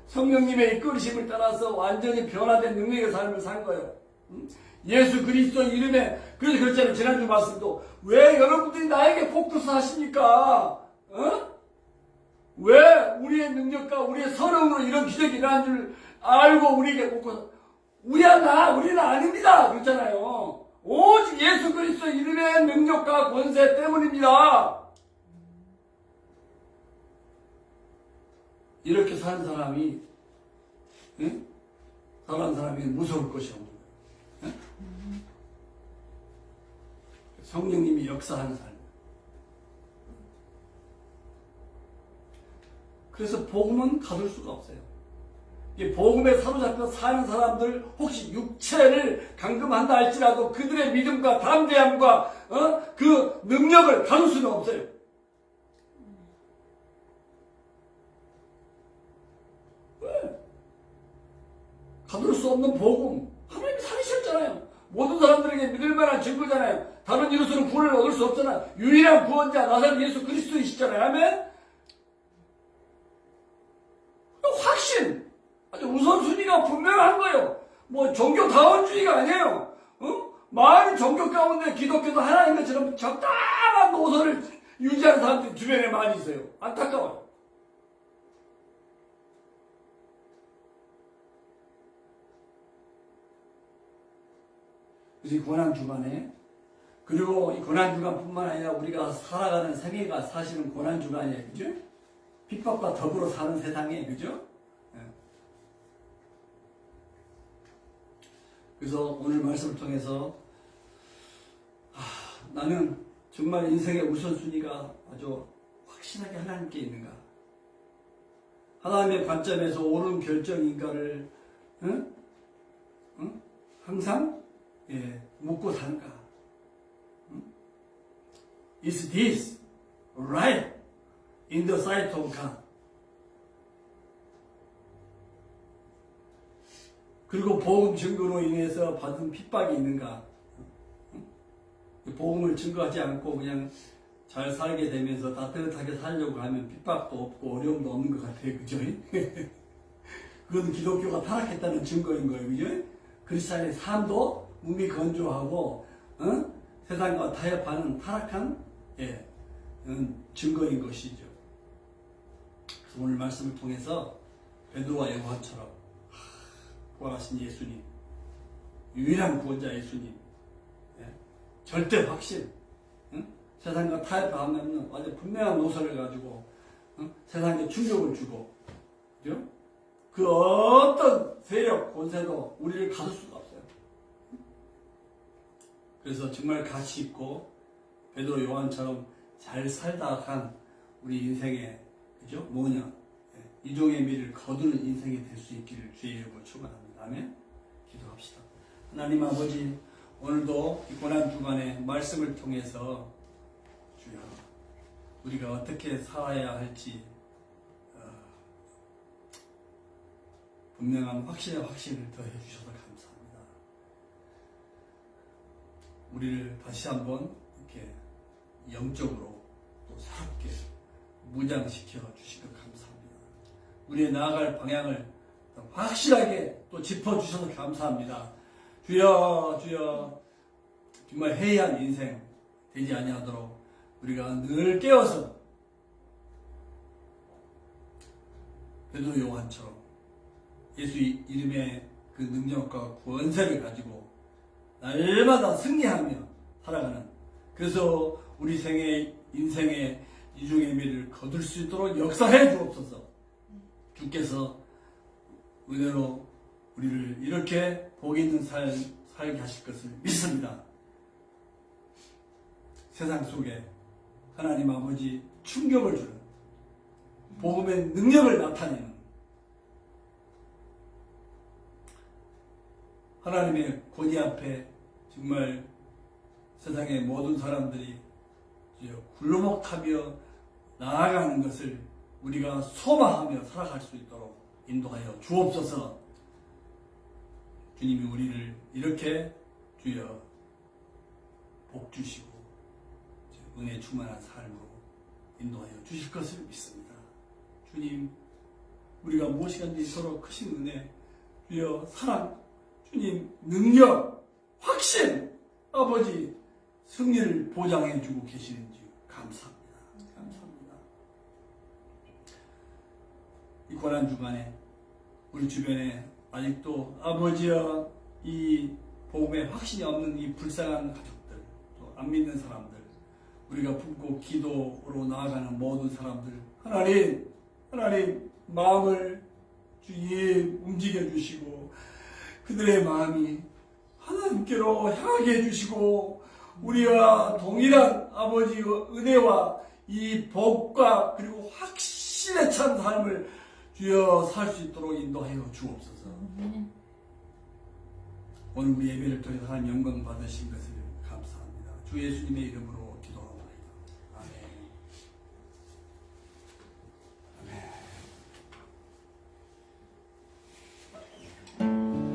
성령님의 이끌으심을 따라서 완전히 변화된 능력의 삶을 산 거예요. 예수 그리스도 이름에 그래서 그렇잖아요. 지난주 말씀도 왜 여러분들이 나에게 포커스 하십니까? 왜 우리의 능력과 우리의 선언으로 이런 기적이 일어난 줄 알고 우리에게 포커스 우리는 아닙니다. 그렇잖아요. 오직 예수 그리스도 이름의 능력과 권세 때문입니다. 이렇게 사는 사람이 사는 사람이 무서울 것이 없는 거예요. 성령님이 역사하는 삶. 그래서 복음은 가둘 수가 없어요. 이 복음에 사로잡혀 사는 사람들 혹시 육체를 감금한다 할지라도 그들의 믿음과 담대함과 그 능력을 가둘 수는 없어요. 왜? 받을 수 없는 복음. 하나님이 살리셨잖아요. 모든 사람들에게 믿을 만한 증거잖아요. 다른 이로서는 구원을 얻을 수 없잖아. 유일한 구원자 나사렛 예수 그리스도이시잖아요. 아멘. 확신. 아주 우선순위가 분명한 거예요. 뭐 종교다원주의가 아니에요. 많은 종교 가운데 기독교도 하나인 것처럼 적당한 노선을 유지하는 사람들이 주변에 많이 있어요. 안타까워요. 그래서 이 고난주간에, 그리고 이 고난주간뿐만 아니라 우리가 살아가는 생애가 사실은 고난주간이에요. 그죠? 핍박과 더불어 사는 세상에, 그죠? 그래서 오늘 말씀을 통해서 나는 정말 인생의 우선순위가 아주 확실하게 하나님께 있는가? 하나님의 관점에서 옳은 결정인가를 항상 묻고 사는가? Is this right in the sight of God? 그리고 복음 증거로 인해서 받은 핍박이 있는가? 복음을 증거하지 않고 그냥 잘 살게 되면서 따뜻하게 살려고 하면 핍박도 없고 어려움도 없는 것 같아요. 그죠? 그건 기독교가 타락했다는 증거인 거예요. 그죠? 크리스찬의 삶도 몸이 건조하고 세상과 타협하는 타락한 증거인 것이죠. 그래서 오늘 말씀을 통해서 베드로와 요한처럼 구원하신 예수님, 유일한 구원자 예수님, 절대 확신, 세상과 타협하면 완전 분명한 노선을 가지고 세상에 충격을 주고, 그죠? 그 어떤 세력, 권세도 우리를 가둘 수가 없어요. 그래서 정말 가치 있고 베드로 요한처럼 잘 살다 간 우리 인생의, 그죠? 뭐냐? 이종의 미를 거두는 인생이 될 수 있기를 주의 이름으로 축원합니다. 아멘. 기도합시다. 하나님 아버지, 오늘도 이 고난주간에 말씀을 통해서 주여 우리가 어떻게 살아야 할지 분명한 확신을 더해 주셔서 감사합니다. 우리를 다시 한번 이렇게 영적으로 또 새롭게 무장시켜 주시고 감사합니다. 우리의 나아갈 방향을 확실하게 또 짚어주셔서 감사합니다. 주여, 주여, 정말 해이한 인생 되지 아니하도록 우리가 늘 깨어서 베드로 요한처럼 예수 이름의 그 능력과 권세를 가지고 날마다 승리하며 살아가는, 그래서 우리 인생의 이중의 미를 거둘 수 있도록 역사해 주옵소서. 주께서 은혜로 우리를 이렇게 복 있는 살게 하실 것을 믿습니다. 세상 속에 하나님 아버지 충격을 주는 복음의 능력을 나타내는 하나님의 권위 앞에 정말 세상의 모든 사람들이 굴러먹하며 나아가는 것을 우리가 소망하며 살아갈 수 있도록 인도하여 주옵소서. 주님이 우리를 이렇게 주여 복 주시고 은혜 충만한 삶으로 인도하여 주실 것을 믿습니다. 주님, 우리가 무엇이든지 서로 크신 은혜, 주여 사랑, 주님 능력, 확신, 아버지 승리를 보장해 주고 계시는지 감사합니다. 감사합니다. 이 고난주간에 우리 주변에 아직도 아버지여 이 복음에 확신이 없는 이 불쌍한 가족들, 또 안 믿는 사람들, 우리가 품고 기도로 나아가는 모든 사람들, 하나님 마음을 주님 움직여 주시고 그들의 마음이 하나님께로 향하게 해주시고 우리와 동일한 아버지의 은혜와 이 복과 그리고 확신에 찬 삶을 주여 살 수 있도록 인도하여 주옵소서. 오늘 우리 예배를 통해 하나님 영광 받으신 것을 감사합니다. 주 예수님의 이름으로 기도합니다. 아멘. 아멘.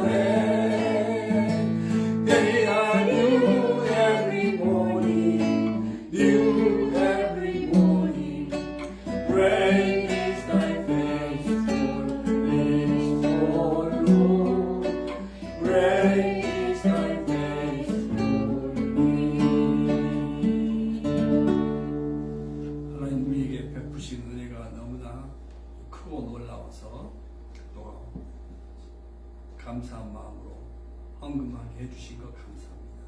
morning. They are new every morning, new every morning. Great is thy faithfulness, O Lord. Great is thy faithfulness. 하나님 우리에게 베푸신 은혜가 너무나 크고 놀라워서 또 감사한 마음으로 헌금하게 해주신 것 감사합니다.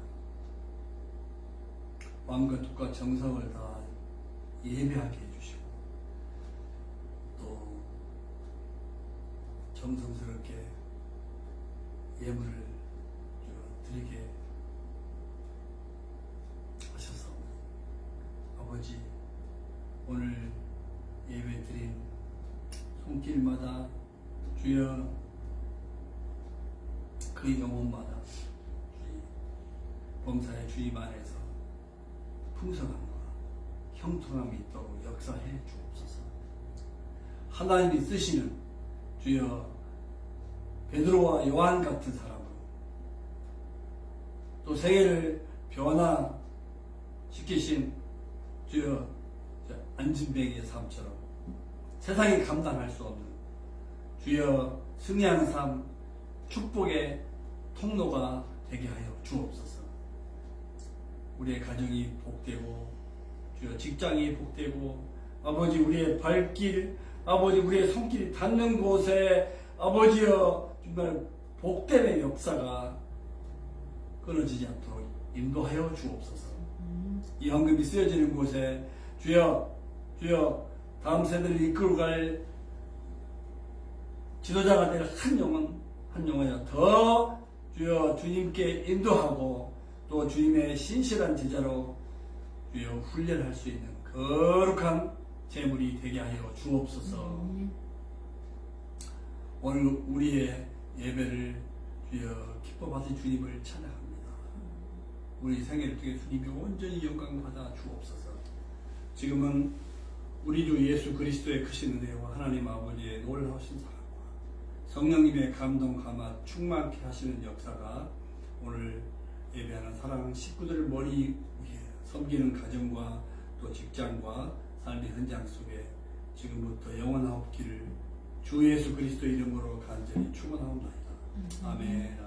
마음과 뜻과 정성을 다 예배하게 해주시고 또 정성스럽게 예물을 드리게 하셔서 아버지 오늘 예배 드린 손길마다 주여 그 영혼마다 주님 범사의 주님 안에서 풍성함과 형통함이 있도록 역사해 주옵소서. 하나님이 쓰시는 주여 베드로와 요한 같은 사람으로 또 세계를 변화시키신 주여 안진뱅이의 삶처럼 세상이 감당할 수 없는 주여 승리하는 삶 축복의 통로가 되게 하여 주옵소서. 우리의 가정이 복되고 주여 직장이 복되고 아버지 우리의 발길 아버지 우리의 손길이 닿는 곳에 아버지여 정말 복됨의 역사가 끊어지지 않도록 인도하여 주옵소서. 이 헌금이 쓰여지는 곳에 주여 다음 세대를 이끌어갈 지도자가 될 한 영혼이나 더 주여 주님께 인도하고 또 주님의 신실한 제자로 주여 훈련할 수 있는 거룩한 재물이 되게 하여 주옵소서. 오늘 우리의 예배를 주여 기뻐 받은 주님을 찬양합니다. 우리 생애를 통해 주님이 온전히 영광 받아 주옵소서. 지금은 우리 주 예수 그리스도의 크신 은혜와 하나님 아버지의 놀라우신 사랑과 성령님의 감동 감화 충만케 하시는 역사가 오늘 예배하는 사랑하는 식구들 머리 위에 섬기는 가정과 또 직장과 삶의 현장 속에 지금부터 영원하옵기를 주 예수 그리스도 이름으로 간절히 축원하옵나이다. 아멘.